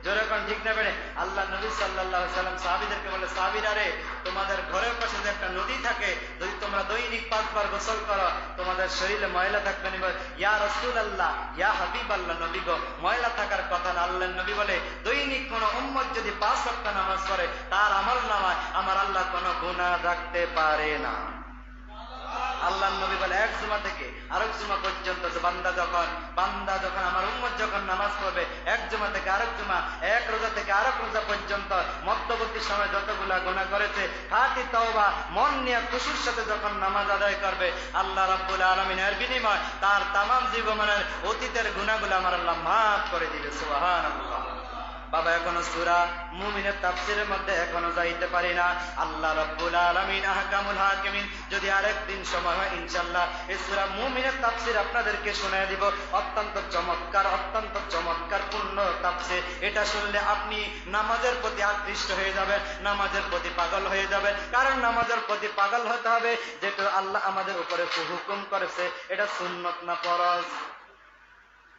যেরকম ঠিক না বেড়ে। আল্লাহ নবী সাল্লাল্লাহু আলাইহি ওয়াসাল্লাম সাহাবীদেরকে বলে, সাহাবীরা রে, তোমাদের ঘরের পাশে যে একটা নদী থাকে, যদি তোমরা দৈনিক 5 বার গোসল করো, তোমাদের শরীরে ময়লা থাকবে না। ইয়া রাসূলুল্লাহ, ইয়া হাবিবাল্লাহ, নবী গো, ময়লা থাকার কথা না। আল্লাহর নবী বলে, দৈনিক কোন উম্মত যদি 5 ওয়াক্ত নামাজ পড়ে, তার আমলনামায় আমার আল্লাহ কোনো গুনাহ রাখতে পারে না। আল্লাহ নবী বলে এক জুমা থেকে আরেক জুমা পর্যন্ত বান্দা যখন আমার উম্মত যখন নামাজ পড়বে, এক জুমা থেকে আরেক জুমা, এক রোজা থেকে আরেক রোজা পর্যন্ত মধ্যবর্তী সময় যতগুলা গুনাহ করেছে খাঁটি তওবা মন নিয়ে খুশির সাথে যখন নামাজ আদায় করবে, আল্লাহ রাব্বুল আলামিনের বিনিময় তার তামাম জীবনের অতীতের গুনাহগুলো আমার আল্লাহ মাফ করে দিবে। সুবহানাল্লাহ। বাবা এখনো সূরা মুমিনের তাফসীরের মধ্যে এখনো যাইতে পারি না। আল্লাহ রাব্বুল আলামিন আহকামুল হাকিমিন যদি আরেকদিন সময় হয় ইনশাআল্লাহ এই সূরা মুমিনের তাফসীর আপনাদেরকে শোনায় দিব। অত্যন্ত চমৎকার পূর্ণ তাফসীর। এটা শুনলে আপনি নামাজের প্রতি আকৃষ্ট হয়ে যাবে, নামাজের প্রতি পাগল হয়ে যাবে। কারণ নামাজের প্রতি পাগল হতে হবে, যেটা আল্লাহ আমাদের উপরে হুকুম করেছে। এটা সুন্নত না ফরজ?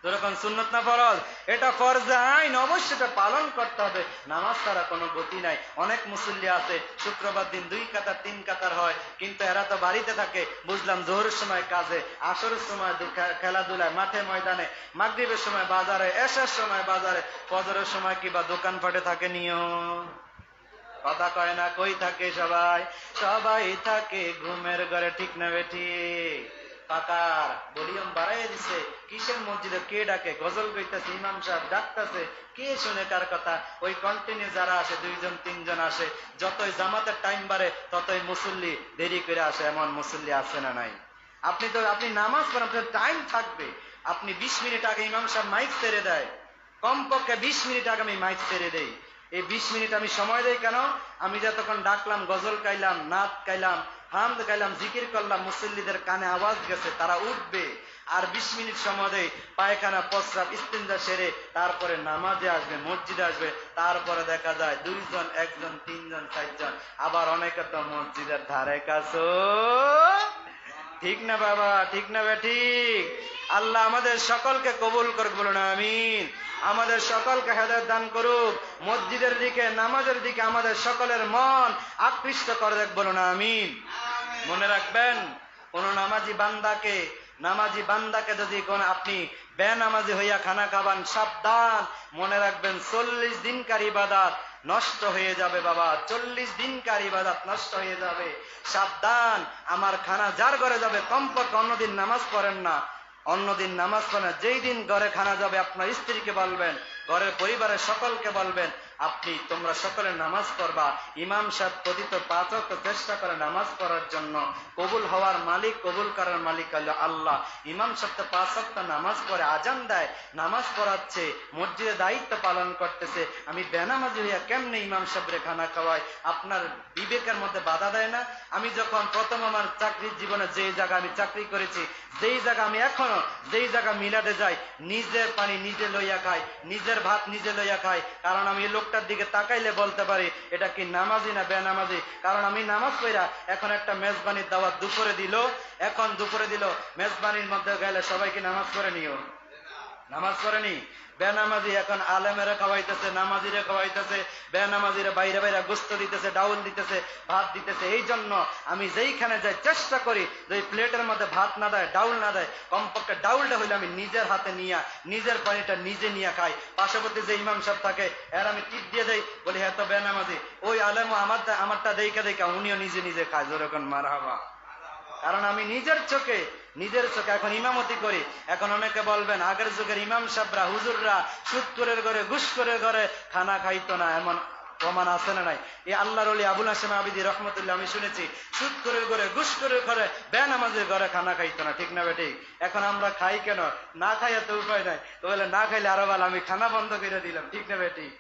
যখন সুন্নত না ফরজ, এটা ফরজ আইন, অবশ্যই এটা পালন করতে হবে। নামাজ ছাড়া কোনো গতি নাই। অনেক মুসল্লি আছে শুক্রবার দিন 2 কাতার 3 কাতার হয়, কিন্তু এরা তো বাড়িতে থাকে। বুঝলাম জোহরের সময় কাজে, আসরের সময় খেলাধুলায় মাঠে ময়দানে, মাগরিবের সময় বাজারে, এশার সময় বাজারে, ফজরের সময় কিবা দোকান পাটে থাকে। নিয়ম কথা কয় না, কই থাকে? সবাই থাকে ঘুমের ঘরে। ঠিক না বেঠিক? পাকার ভলিউম বাড়াই দিছে। কিসের মসজিদে কে ডাকে? গজল গাইতেছে, ইমাম সাহেব ডাকতেছে, কে শুনে কার কথা? ওই কন্টিনিউ যারা আসে 2 জন 3 জন আসে, যতই জামাতের টাইম বাড়ে ততই মুসল্লি দেরি করে আসে। এমন মুসল্লি আছে না নাই? আপনি নামাজ পড়েন, আপনার টাইম থাকবে। আপনি 20 মিনিট আগে ইমাম সাহেব মাইক ছেড়ে দেয়, কমপক্ষে 20 মিনিট আগে আমি মাইক ছেড়ে দেই। এই 20 মিনিট আমি সময় দেই কেন? আমি যতক্ষণ ডাকলাম, গজল গাইলাম, নাচ গাইলাম, হামদ গাইলাম, জিকির করলাম, মুসল্লিদের কানে আওয়াজ গেছে, তারা উঠবে। আর 20 মিনিট সময় দেয়, পায়খানা প্রস্রাব ইস্তিনজা সেরে তারপরে নামাজে আসবে, মসজিদে আসবে। তারপরে দেখা যায় 2 জন 1 জন 3 জন 4 জন, আবার অনেকে তো মসজিদের ধারে কাছে। ঠিক না বাবা? ঠিক না বেঠিক? আল্লাহ আমাদের সকলকে কবুল করুক, বলুন আমিন। আমাদের সকলকে হেদায়েত দান করুক। মসজিদের দিকে, নামাজের দিকে আমাদের সকলের মন আকৃষ্ট করে দেখ, বলুন আমিন। মনে রাখবেন, কোন নামাজি বান্দাকে যদি কোন আপনি বেনামাজি হইয়া খানা খাবান, সাবধান। মনে রাখবেন 40 দিনকার ইবাদত নষ্ট হয়ে যাবে বাবা। 40 দিনকার ইবাদত নষ্ট হয়ে যাবে। সাবধান, আমার খানা যার ঘরে যাবে কমপক্ষে অন্যদিন নামাজ পড়েন না। যেই দিন ঘরে খানা যাবে আপনার স্ত্রীকে বলবেন, ঘরের পরিবারের সকলকে বলবেন, তোমরা সকলে নামাজ পড়বা। ইমাম সাহেব প্রতিত 5 ওয়াক্ত চেষ্টা করে নামাজ পড়ার জন্য। কবুল হওয়ার মালিক, কবুল করার মালিক হলো আল্লাহ। ইমাম সাহেব তো 5 ওয়াক্ত নামাজ পড়ে, আজান দেয়, নামাজ পড়াচ্ছে, মসজিদে দায়িত্ব পালন করতেছে। আমি বেনামাজি হইয়া কেমনে ইমাম সাহেবরে খানা খাওয়াই? আপনার বিবেকের মধ্যে বাধা দেয় না? আমি যখন প্রথম আমার চাকরির জীবনে যে জায়গা আমি চাকরি করেছি, যেই জায়গা আমি এখনো যেই জায়গা মিলাদে যাই, নিজের পানি নিজে লইয়া খাই, নিজের ভাত নিজে লইয়া খাই। কারণ আমি লোকটার দিকে তাকাইলে বলতে পারি এটা কি নামাজি না বেনামাজি। কারণ আমি নামাজ পড়া এখন একটা মেজবানির দাওয়াত দুপুরে দিল, মেজবানির মধ্যে গেলে সবাই কি নামাজ পড়ে নিও? নামাজ পড়েনি। বেনামাজি এখন আলেমেরা খাওয়াইতেছে, নামাজিরা খাওয়াইতেছে, বেনামাজিরা বাইরে গোস্ত দিতেছে, ডাউল দিতেছে, ভাত দিতেছে। এই জন্য আমি যেইখানে যাই চেষ্টা করি যে প্লেটের মধ্যে ভাত না দেয়, ডাউল না দেয়, কমপক্ষে ডাউলটা হইলে আমি নিজের হাতে নিয়ে, নিজের পানিটা নিজে নিয়ে খাই। পার্শ্ববর্তী যে ইমাম সাহেব থাকে এর আমি টিপ দিয়ে দেই, বলি হ্যাঁ তো বেনামাজি। ওই আলেমও আমারটা দেখা উনিও নিজে খায়। যেরকম মারহাবা। কারণ আমি নিজের চোখে এখন ইমামতি করি। এখন অনেকে বলবেন আগের যুগের ইমাম সাহেবরা, হুজুররা সুদখোরের ঘরে, ঘুষখোরের ঘরে খানা খাইতো না, এমন প্রমাণ আছে না নাই? এই আল্লাহর ওলি আবুল হাশেম আবিদি রহমতুল্লাহ আমি শুনেছি সুদখোরের ঘরে, ঘুষখোরের ঘরে, বেনামাজির ঘরে খানা খাইতো না। ঠিক না বেঠিক? এখন আমরা খাই কেন? না খাইয়া তো উপায় নাই। তো বলে না খাইলে আরো ভালো, আমি খানা বন্ধ করে দিলাম। ঠিক না বেঠিক?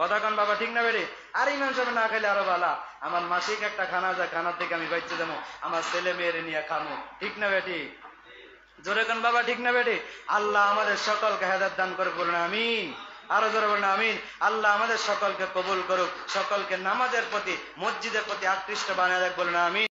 কথা কন বাবা, ঠিক না বেঠিক? আর ইমাম সাহেব না খাইলে আরো ভালো, আমার মাসিক একটা খানা যায়, খানার থেকে আমি বাইচে যাবো, আমার ছেলে মেয়েরে নিয়ে খামো। ঠিক না বেঠিক? জোরে কন বাবা, ঠিক না বেঠিক? আল্লাহ আমাদের সকলকে হেদায়েত দান করে, বলুন আমিন। আরো জোরে বলুন আমিন। আল্লাহ আমাদের সকলকে কবুল করুক, সকলকে নামাজের প্রতি, মসজিদের প্রতি আকৃষ্ট বানায় দেখ, বলুন আমিন।